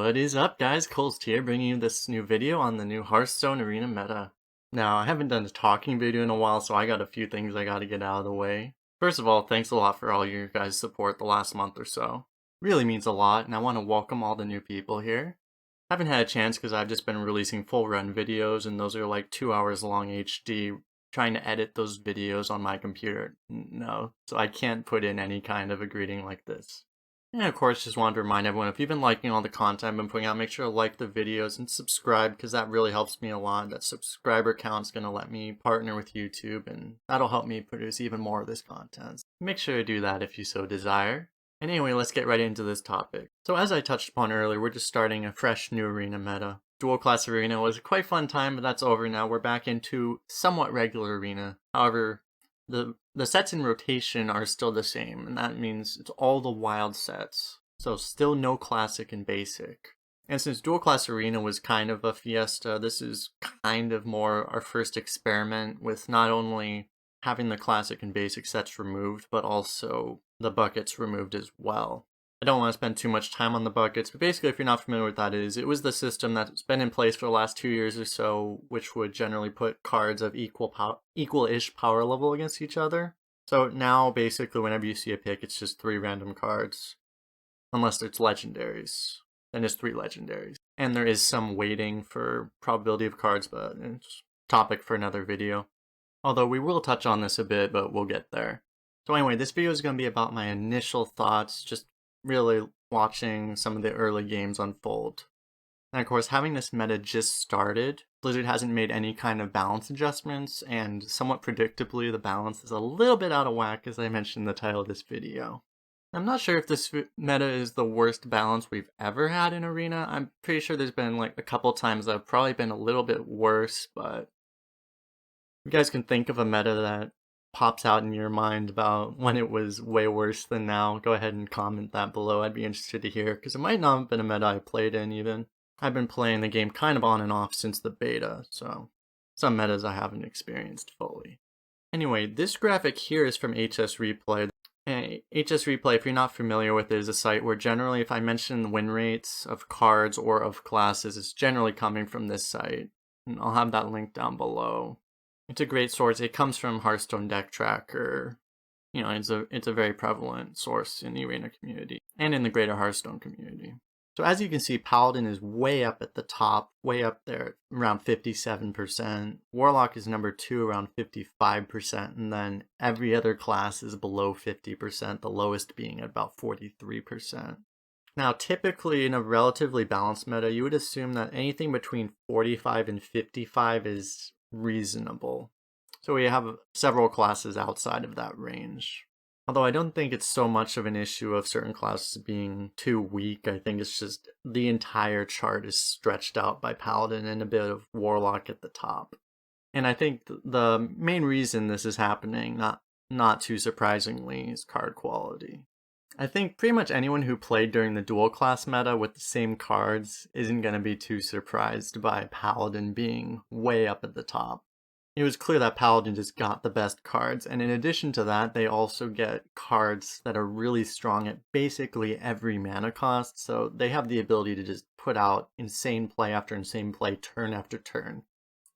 What is up, guys? Kolst here, bringing you this new video on the new Hearthstone Arena meta. Now, I haven't done a talking video in a while, so I got a few things I gotta get out of the way. First of all, thanks a lot for all your guys' support the last month or so. Really means a lot, and I want to welcome all the new people here. Haven't had a chance because I've just been releasing full run videos, and those are like 2 hours long HD, trying to edit those videos on my computer. No, so I can't put in any kind of a greeting like this. And of course, just wanted to remind everyone, if you've been liking all the content I've been putting out, make sure to like the videos and subscribe, because that really helps me a lot. That subscriber count's going to let me partner with YouTube, and that'll help me produce even more of this content. Make sure to do that if you so desire. And anyway, let's get right into this topic. So as I touched upon earlier, we're just starting a fresh new arena meta. Dual class arena was a quite fun time, but that's over now. We're back into somewhat regular arena. However, the sets in rotation are still the same, and that means it's all the wild sets. So still no classic and basic. And since dual class arena was kind of a fiesta, this is kind of more our first experiment with not only having the classic and basic sets removed, but also the buckets removed as well. I don't want to spend too much time on the buckets, but basically, if you're not familiar with what that is, it was the system that's been in place for the last 2 years or so, which would generally put cards of equal-ish power level against each other. So now, basically, whenever you see a pick, it's just 3 random cards, unless it's legendaries. Then it's 3 legendaries. And there is some weighting for probability of cards, but it's a topic for another video. Although we will touch on this a bit, but we'll get there. So anyway, this video is going to be about my initial thoughts, just really watching some of the early games unfold. And of course, having this meta just started, Blizzard hasn't made any kind of balance adjustments, and somewhat predictably, the balance is a little bit out of whack, as I mentioned in the title of this video. I'm not sure if this meta is the worst balance we've ever had in Arena. I'm pretty sure there's been like a couple times that have probably been a little bit worse, but you guys can think of a meta that pops out in your mind about when it was way worse than now, go ahead and comment that below. I'd be interested to hear, because it might not have been a meta I played in even. I've been playing the game kind of on and off since the beta, so some metas I haven't experienced fully. Anyway, this graphic here is from HS Replay. And HS Replay, if you're not familiar with it, is a site where generally if I mention win rates of cards or of classes, it's generally coming from this site. And I'll have that link down below. It's a great source. It comes from Hearthstone Deck Tracker. You know, it's a very prevalent source in the Arena community and in the greater Hearthstone community. So as you can see, Paladin is way up at the top, way up there, around 57%. Warlock is number 2, around 55%, and then every other class is below 50%, the lowest being at about 43%. Now, typically in a relatively balanced meta, you would assume that anything between 45 and 55 is reasonable. So we have several classes outside of that range. Although I don't think it's so much of an issue of certain classes being too weak. I think it's just the entire chart is stretched out by Paladin and a bit of Warlock at the top. And I think the main reason this is happening, not too surprisingly, is card quality. I think pretty much anyone who played during the dual class meta with the same cards isn't going to be too surprised by Paladin being way up at the top. It was clear that Paladin just got the best cards, and in addition to that, they also get cards that are really strong at basically every mana cost, so they have the ability to just put out insane play after insane play, turn after turn.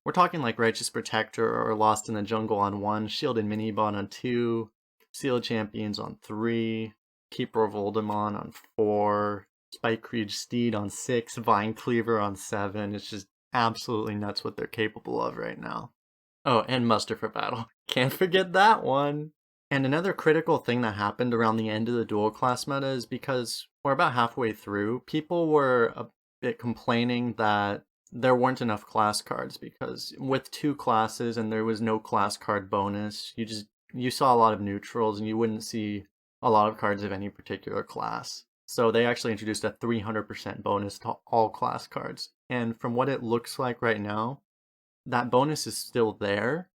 We're talking like Righteous Protector or Lost in the Jungle on 1, Shielded Minibot on 2, Sealed Champions on 3, Keeper of Uldum on 4, Spikecreed Steed on 6, Vine Cleaver on 7. It's just absolutely nuts what they're capable of right now. Oh, and Muster for Battle. Can't forget that one! And another critical thing that happened around the end of the dual class meta is because we're about halfway through, people were a bit complaining that there weren't enough class cards, because with 2 classes and there was no class card bonus, you saw a lot of neutrals and you wouldn't see a lot of cards of any particular class. So they actually introduced a 300% bonus to all class cards. And from what it looks like right now, that bonus is still there,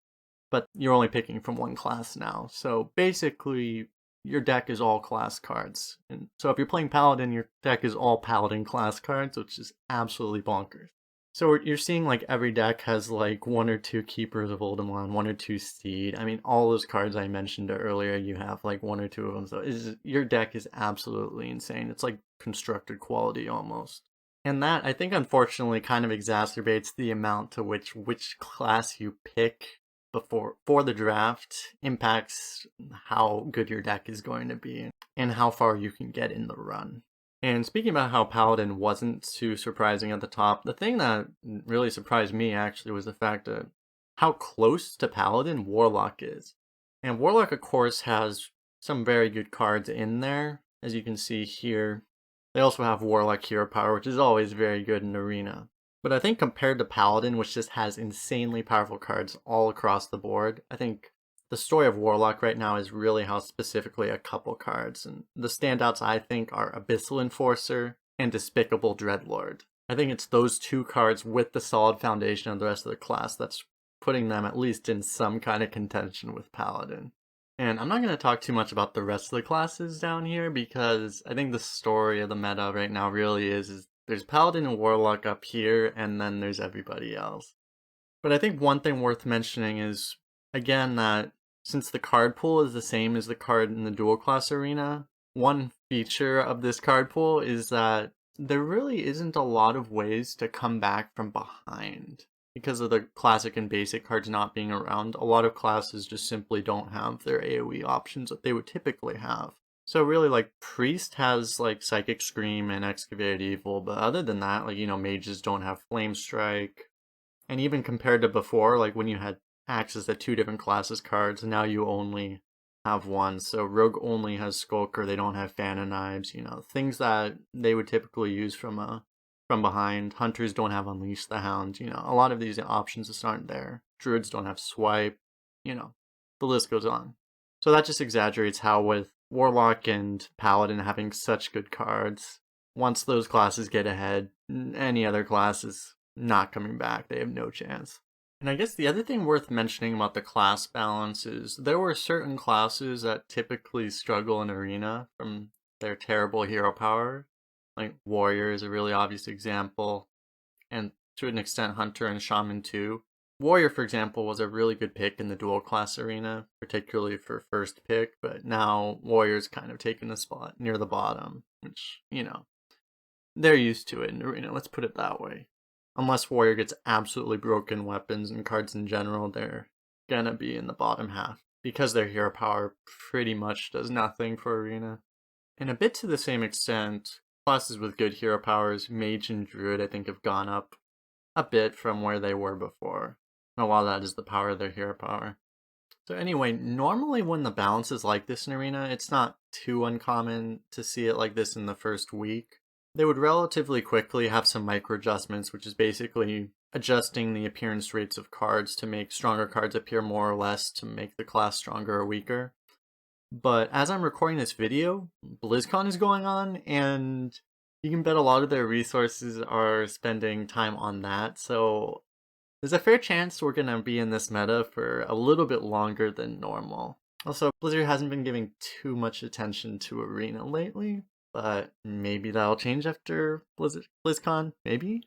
but you're only picking from 1 class now. So basically, your deck is all class cards. And so if you're playing Paladin, your deck is all Paladin class cards, which is absolutely bonkers. So you're seeing like every deck has like 1 or 2 Keepers of Uldum, 1 or 2 Steed. I mean, all those cards I mentioned earlier, you have like 1 or 2 of them. So your deck is absolutely insane. It's like constructed quality almost. And that, I think, unfortunately kind of exacerbates the amount to which class you pick for the draft impacts how good your deck is going to be and how far you can get in the run. And speaking about how Paladin wasn't too surprising at the top, the thing that really surprised me actually was the fact that how close to Paladin Warlock is. And Warlock, of course, has some very good cards in there, as you can see here. They also have Warlock Hero Power, which is always very good in Arena. But I think compared to Paladin, which just has insanely powerful cards all across the board, I think the story of Warlock right now is really how specifically a couple cards. And the standouts, I think, are Abyssal Enforcer and Despicable Dreadlord. I think it's those two cards with the solid foundation of the rest of the class that's putting them at least in some kind of contention with Paladin. And I'm not going to talk too much about the rest of the classes down here because I think the story of the meta right now really is there's Paladin and Warlock up here and then there's everybody else. But I think one thing worth mentioning is, again, that since the card pool is the same as the card in the dual class arena, one feature of this card pool is that there really isn't a lot of ways to come back from behind. Because of the classic and basic cards not being around, a lot of classes just simply don't have their AoE options that they would typically have. So really, like, Priest has, like, Psychic Scream and Excavated Evil, but other than that, like, mages don't have Flame Strike. And even compared to before, like, when you had access to two different classes cards, now you only have one. So Rogue only has Skulker, they don't have Fan of Knives, things that they would typically use from behind. Hunters don't have Unleash the Hound, a lot of these options just aren't there. Druids don't have Swipe, the list goes on. So that just exaggerates how with Warlock and Paladin having such good cards, once those classes get ahead, any other class is not coming back. They have no chance. And I guess the other thing worth mentioning about the class balance is there were certain classes that typically struggle in Arena from their terrible hero power. Like Warrior is a really obvious example, and to an extent Hunter and Shaman too. Warrior, for example, was a really good pick in the dual class arena, particularly for first pick, but now Warrior's kind of taken a spot near the bottom, which, they're used to it in Arena, let's put it that way. Unless Warrior gets absolutely broken weapons and cards in general, they're gonna be in the bottom half, because their hero power pretty much does nothing for Arena. And a bit to the same extent, classes with good hero powers, Mage and Druid, I think have gone up a bit from where they were before. And a lot of that is the power of their hero power. So anyway, normally when the balance is like this in Arena, it's not too uncommon to see it like this in the first week. They would relatively quickly have some micro adjustments, which is basically adjusting the appearance rates of cards to make stronger cards appear more or less to make the class stronger or weaker. But as I'm recording this video, Blizzcon is going on, and you can bet a lot of their resources are spending time on that, so there's a fair chance we're going to be in this meta for a little bit longer than normal. Also, Blizzard hasn't been giving too much attention to Arena lately, but maybe that'll change after BlizzCon, maybe?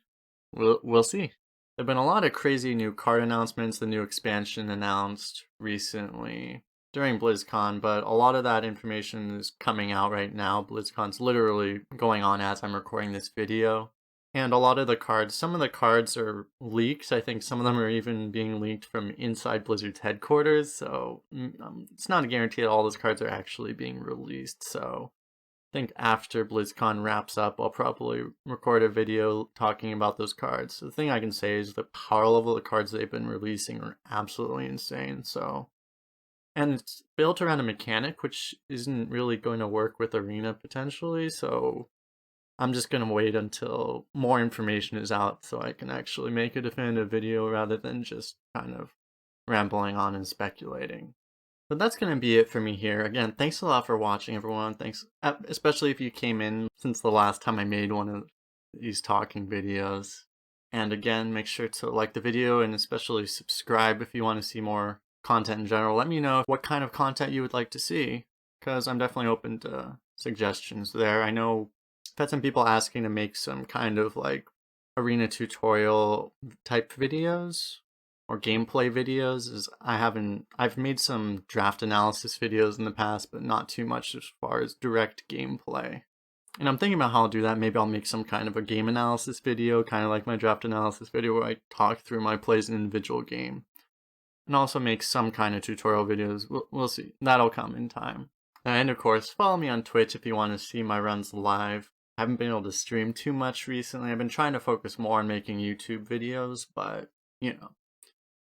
We'll see. There have been a lot of crazy new card announcements, the new expansion announced recently during BlizzCon, but a lot of that information is coming out right now. BlizzCon's literally going on as I'm recording this video. And a lot of the cards, some of the cards are leaks. I think some of them are even being leaked from inside Blizzard's headquarters, so it's not a guarantee that all those cards are actually being released. So I think after BlizzCon wraps up, I'll probably record a video talking about those cards. The thing I can say is the power level of the cards they've been releasing are absolutely insane, so... And it's built around a mechanic which isn't really going to work with Arena potentially, so I'm just going to wait until more information is out so I can actually make a definitive video rather than just kind of rambling on and speculating. But that's going to be it for me here. Again, thanks a lot for watching, everyone. Thanks, especially if you came in since the last time I made one of these talking videos. And again, make sure to like the video and especially subscribe if you want to see more content in general. Let me know what kind of content you would like to see, because I'm definitely open to suggestions there. I know I've had some people asking to make some kind of like arena tutorial type videos or gameplay videos. I've made some draft analysis videos in the past, but not too much as far as direct gameplay. And I'm thinking about how I'll do that. Maybe I'll make some kind of a game analysis video, kind of like my draft analysis video where I talk through my plays in an individual game. And also make some kind of tutorial videos. We'll see. That'll come in time. And of course, follow me on Twitch if you want to see my runs live. I haven't been able to stream too much recently. I've been trying to focus more on making YouTube videos, but, you know,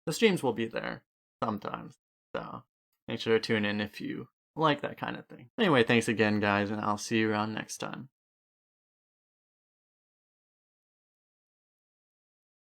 the streams will be there sometimes. So make sure to tune in if you like that kind of thing. Anyway, thanks again, guys, and I'll see you around next time.